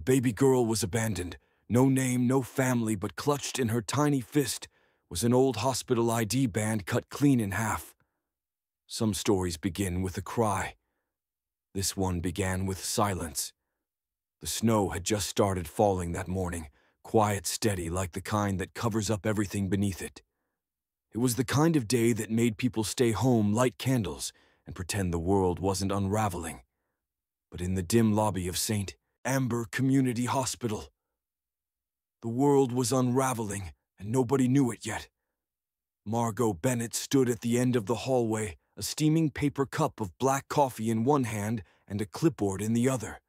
baby girl was abandoned. No name, no family, but clutched in her tiny fist was an old hospital ID band cut clean in half. Some stories begin with a cry. This one began with silence. The snow had just started falling that morning, quiet, steady, like the kind that covers up everything beneath it. It was the kind of day that made people stay home, light candles, and pretend the world wasn't unraveling. But in the dim lobby of St. Amber Community Hospital, the world was unraveling, and nobody knew it yet. Margot Bennett stood at the end of the hallway, a steaming paper cup of black coffee in one hand and a clipboard in the other.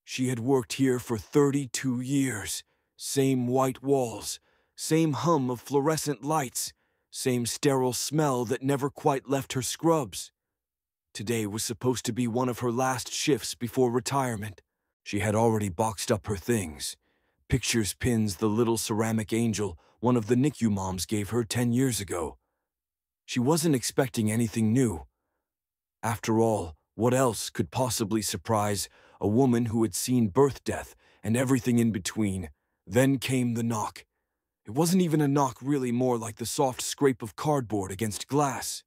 She had worked here for 32 years. Same white walls, same hum of fluorescent lights, same sterile smell that never quite left her scrubs. Today was supposed to be one of her last shifts before retirement. She had already boxed up her things. Pictures, pins, the little ceramic angel one of the NICU moms gave her 10 years ago. She wasn't expecting anything new. After all, what else could possibly surprise a woman who had seen birth, death, and everything in between? Then came the knock. It wasn't even a knock, really, more like the soft scrape of cardboard against glass.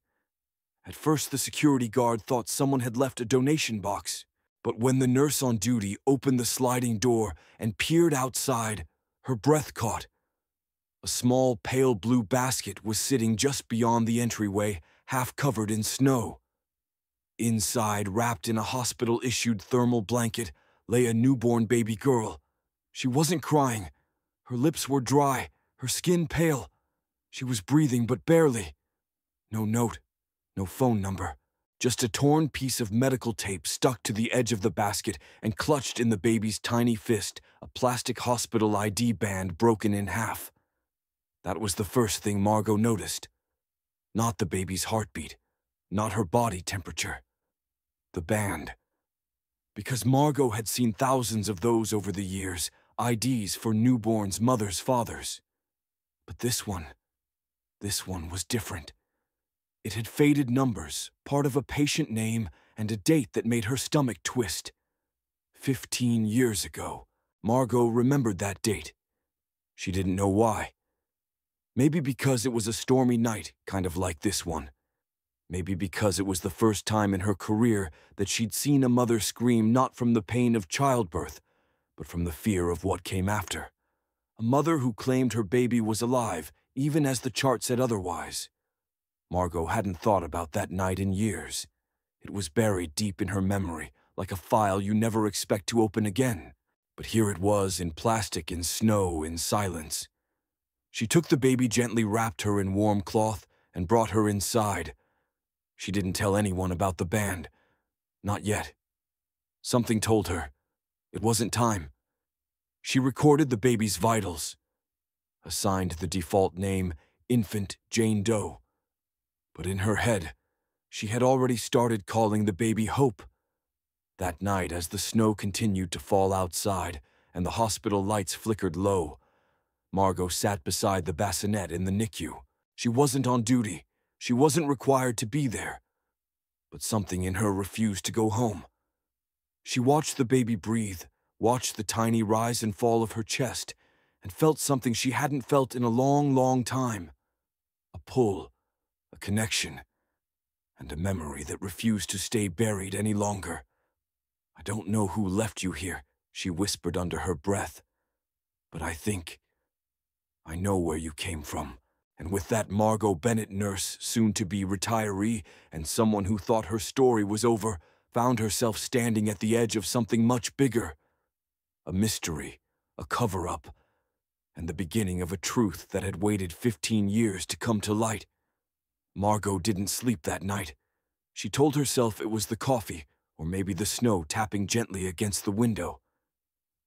At first, the security guard thought someone had left a donation box. But when the nurse on duty opened the sliding door and peered outside, her breath caught. A small, pale blue basket was sitting just beyond the entryway, half covered in snow. Inside, wrapped in a hospital-issued thermal blanket, lay a newborn baby girl. She wasn't crying. Her lips were dry, her skin pale. She was breathing, but barely. No note, no phone number. Just a torn piece of medical tape stuck to the edge of the basket and clutched in the baby's tiny fist, a plastic hospital ID band broken in half. That was the first thing Margot noticed. Not the baby's heartbeat, not her body temperature. The band. Because Margot had seen thousands of those over the years, IDs for newborns, mothers, fathers. But this one was different. It had faded numbers, part of a patient name, and a date that made her stomach twist. 15 years ago. Margot remembered that date. She didn't know why. Maybe because it was a stormy night, kind of like this one. Maybe because it was the first time in her career that she'd seen a mother scream not from the pain of childbirth, but from the fear of what came after. A mother who claimed her baby was alive, even as the chart said otherwise. Margot hadn't thought about that night in years. It was buried deep in her memory, like a file you never expect to open again. But here it was, in plastic, in snow, in silence. She took the baby, gently wrapped her in warm cloth, and brought her inside. She didn't tell anyone about the band. Not yet. Something told her. It wasn't time. She recorded the baby's vitals. Assigned the default name, Infant Jane Doe. But in her head, she had already started calling the baby Hope. That night, as the snow continued to fall outside and the hospital lights flickered low, Margot sat beside the bassinet in the NICU. She wasn't on duty. She wasn't required to be there. But something in her refused to go home. She watched the baby breathe, watched the tiny rise and fall of her chest, and felt something she hadn't felt in a long, long time. A pull, a connection, and a memory that refused to stay buried any longer. "I don't know who left you here," she whispered under her breath, "but I think I know where you came from." And with that, Margot Bennett, nurse, soon-to-be retiree, and someone who thought her story was over, found herself standing at the edge of something much bigger. A mystery, a cover-up, and the beginning of a truth that had waited 15 years to come to light. Margot didn't sleep that night. She told herself it was the coffee, or maybe the snow tapping gently against the window.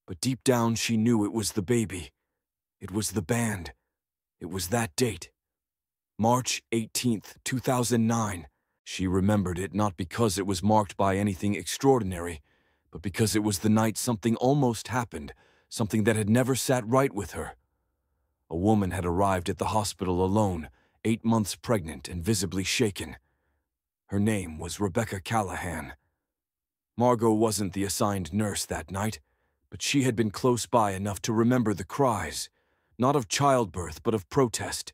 But deep down she knew it was the baby. It was the band. It was that date. March 18th, 2009. She remembered it not because it was marked by anything extraordinary, but because it was the night something almost happened, something that had never sat right with her. A woman had arrived at the hospital alone, 8 months pregnant and visibly shaken. Her name was Rebecca Callahan. Margot wasn't the assigned nurse that night, But she had been close by enough to remember the cries, not of childbirth but of protest.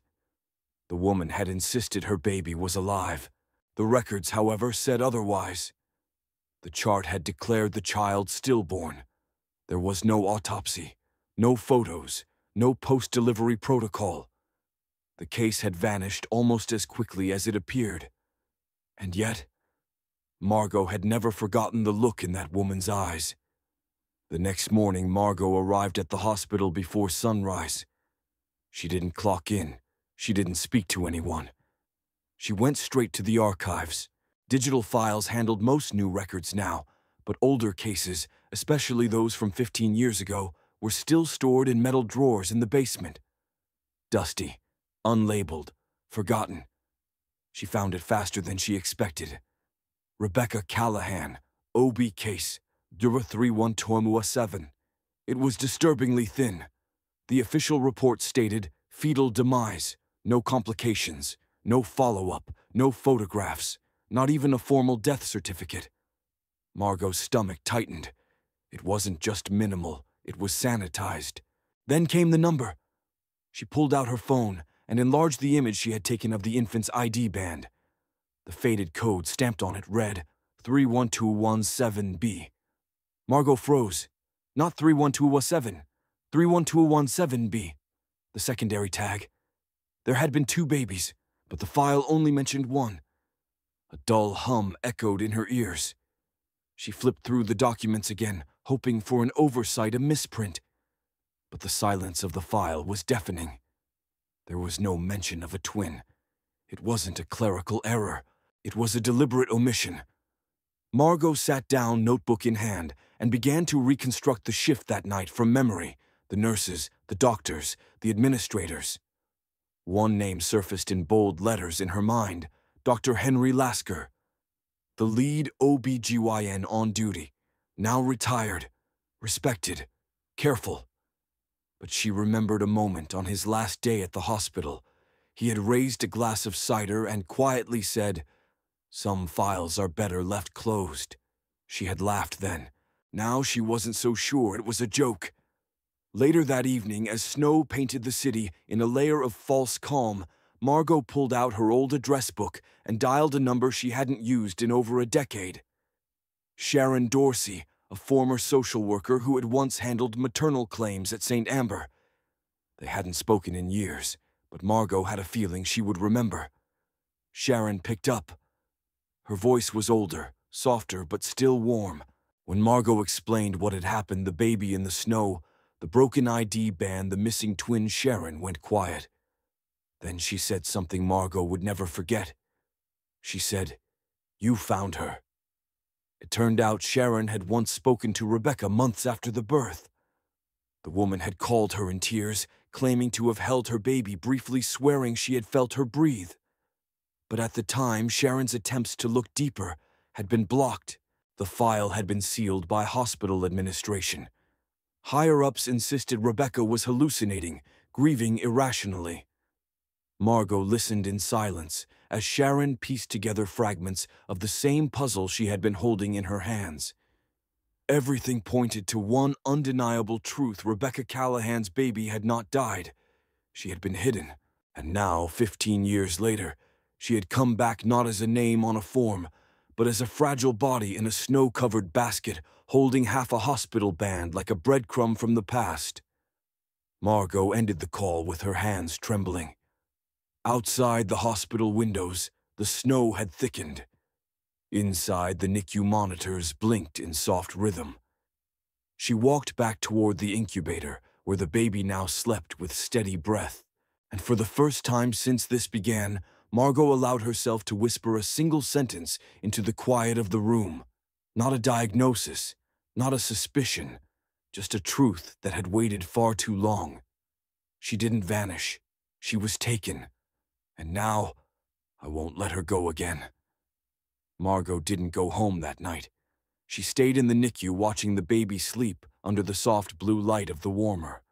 The woman had insisted her baby was alive. The records, however, said otherwise. The chart had declared the child stillborn. There was no autopsy, no photos, no post-delivery protocol. The case had vanished almost as quickly as it appeared. And yet, Margot had never forgotten the look in that woman's eyes. The next morning, Margot arrived at the hospital before sunrise. She didn't clock in. She didn't speak to anyone. She went straight to the archives. Digital files handled most new records now, but older cases, especially those from 15 years ago, were still stored in metal drawers in the basement. Dusty, unlabeled, forgotten. She found it faster than she expected. Rebecca Callahan, OB case, Dura 31207. It was disturbingly thin. The official report stated fetal demise, no complications, no follow-up, no photographs, not even a formal death certificate. Margot's stomach tightened. It wasn't just minimal, it was sanitized. Then came the number. She pulled out her phone and enlarged the image she had taken of the infant's ID band. The faded code stamped on it read 31217B. Margot froze. Not 31217, 31217B. The secondary tag. There had been 2 babies, but the file only mentioned 1. A dull hum echoed in her ears. She flipped through the documents again, hoping for an oversight, a misprint. But the silence of the file was deafening. There was no mention of a twin. It wasn't a clerical error. It was a deliberate omission. Margot sat down, notebook in hand, and began to reconstruct the shift that night from memory, the nurses, the doctors, the administrators. One name surfaced in bold letters in her mind, Dr. Henry Lasker. The lead OB-GYN on duty, now retired, respected, careful. But she remembered a moment on his last day at the hospital. He had raised a glass of cider and quietly said, "Some files are better left closed." She had laughed then. Now she wasn't so sure it was a joke. Later that evening, as snow painted the city in a layer of false calm, Margot pulled out her old address book and dialed a number she hadn't used in over a decade. Sharon Dorsey, a former social worker who had once handled maternal claims at St. Amber. They hadn't spoken in years, but Margot had a feeling she would remember. Sharon picked up. Her voice was older, softer, but still warm. When Margot explained what had happened, the baby in the snow, the broken ID band, the missing twin, Sharon went quiet. Then she said something Margot would never forget. She said, "You found her." It turned out Sharon had once spoken to Rebecca months after the birth. The woman had called her in tears, claiming to have held her baby, briefly swearing she had felt her breathe. But at the time, Sharon's attempts to look deeper had been blocked. The file had been sealed by hospital administration. Higher-ups insisted Rebecca was hallucinating, grieving irrationally. Margot listened in silence as Sharon pieced together fragments of the same puzzle she had been holding in her hands. Everything pointed to one undeniable truth: Rebecca Callahan's baby had not died. She had been hidden, and now, 15 years later, she had come back not as a name on a form, but as a fragile body in a snow-covered basket, holding half a hospital band like a breadcrumb from the past. Margot ended the call with her hands trembling. Outside the hospital windows, the snow had thickened. Inside, the NICU monitors blinked in soft rhythm. She walked back toward the incubator, where the baby now slept with steady breath. And for the first time since this began, Margot allowed herself to whisper a single sentence into the quiet of the room. Not a diagnosis, not a suspicion, just a truth that had waited far too long. She didn't vanish. She was taken. And now, I won't let her go again. Margot didn't go home that night. She stayed in the NICU watching the baby sleep under the soft blue light of the warmer.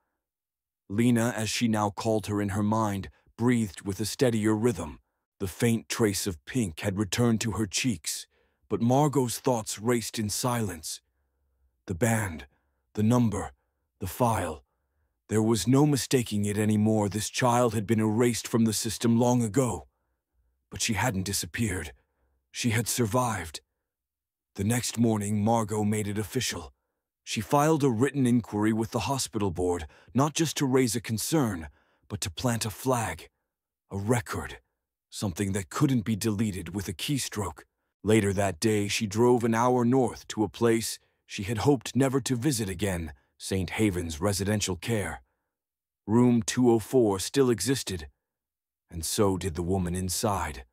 Lena, as she now called her in her mind, breathed with a steadier rhythm. The faint trace of pink had returned to her cheeks, but Margot's thoughts raced in silence. The band, The number, the file. There was no mistaking it anymore. This child had been erased from the system long ago. But she hadn't disappeared. She had survived. The next morning, Margot made it official. She filed a written inquiry with the hospital board, not just to raise a concern, but to plant a flag, a record, something that couldn't be deleted with a keystroke. Later that day, she drove an hour north to a place she had hoped never to visit again, St. Haven's Residential Care. Room 204 still existed, and so did the woman inside.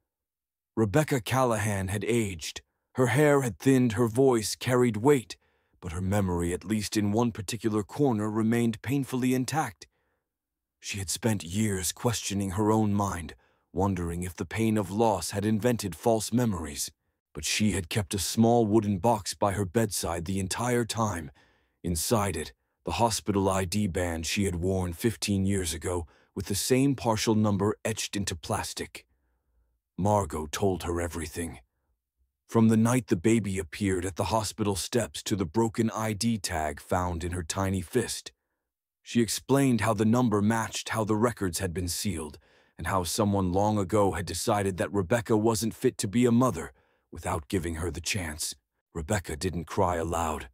Rebecca Callahan had aged. Her hair had thinned, her voice carried weight, but her memory, at least in one particular corner, remained painfully intact. She had spent years questioning her own mind, wondering if the pain of loss had invented false memories. But she had kept a small wooden box by her bedside the entire time. Inside it, the hospital ID band she had worn 15 years ago, with the same partial number etched into plastic. Margot told her everything. From the night the baby appeared at the hospital steps to the broken ID tag found in her tiny fist. She explained how the number matched how the records had been sealed, and how someone long ago had decided that Rebecca wasn't fit to be a mother without giving her the chance. Rebecca didn't cry aloud,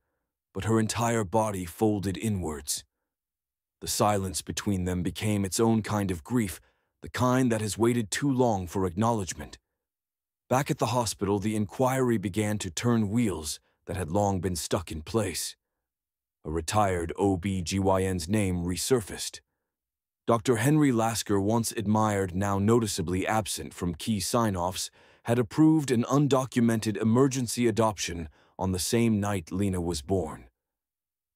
but her entire body folded inwards. The silence between them became its own kind of grief, the kind that has waited too long for acknowledgement. Back at the hospital, the inquiry began to turn wheels that had long been stuck in place. A retired OB-GYN's name resurfaced. Dr. Henry Lasker, once admired, now noticeably absent from key sign-offs, had approved an undocumented emergency adoption on the same night Lena was born.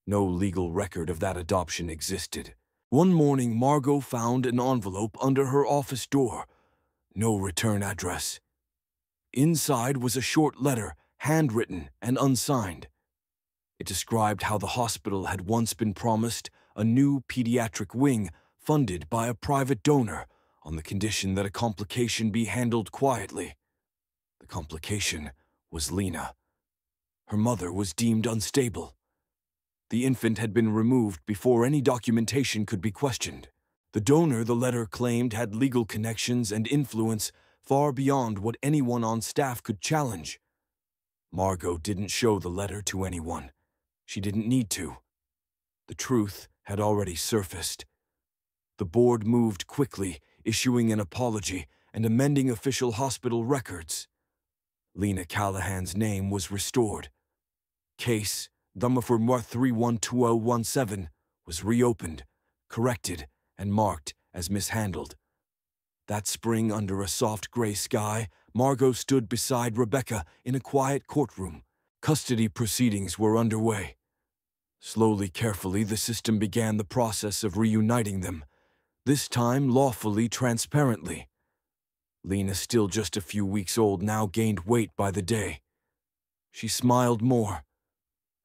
No legal record of that adoption existed. One morning, Margot found an envelope under her office door. No return address. Inside was a short letter, handwritten and unsigned. It described how the hospital had once been promised a new pediatric wing funded by a private donor on the condition that a complication be handled quietly. The complication was Lena. Her mother was deemed unstable. The infant had been removed before any documentation could be questioned. The donor, the letter claimed, had legal connections and influence far beyond what anyone on staff could challenge. Margot didn't show the letter to anyone. She didn't need to. The truth had already surfaced. The board moved quickly, issuing an apology and amending official hospital records. Lena Callahan's name was restored. Case number 312017 was reopened, corrected, and marked as mishandled. That spring, under a soft gray sky, Margot stood beside Rebecca in a quiet courtroom. Custody proceedings were underway. Slowly, carefully, the system began the process of reuniting them, this time lawfully, transparently. Lena, still just a few weeks old, now gained weight by the day. She smiled more,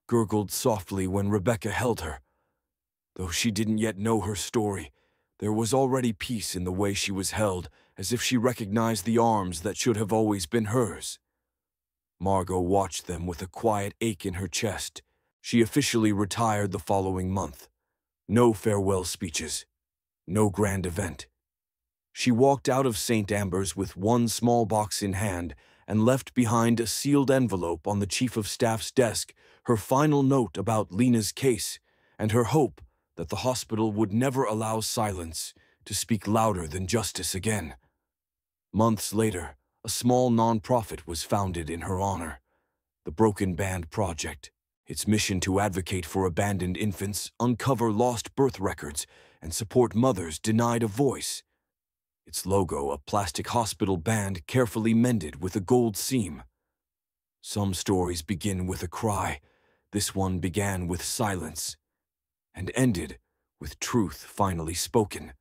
gurgled softly when Rebecca held her. Though she didn't yet know her story, there was already peace in the way she was held, as if she recognized the arms that should have always been hers. Margot watched them with a quiet ache in her chest. She officially retired the following month. No farewell speeches, no grand event. She walked out of St. Amber's with one small box in hand and left behind a sealed envelope on the Chief of Staff's desk, her final note about Lena's case and her hope that the hospital would never allow silence to speak louder than justice again. Months later, a small nonprofit was founded in her honor, the Broken Band Project. Its mission to advocate for abandoned infants, uncover lost birth records, and support mothers denied a voice. Its logo, a plastic hospital band carefully mended with a gold seam. Some stories begin with a cry. This one began with silence and ended with truth finally spoken.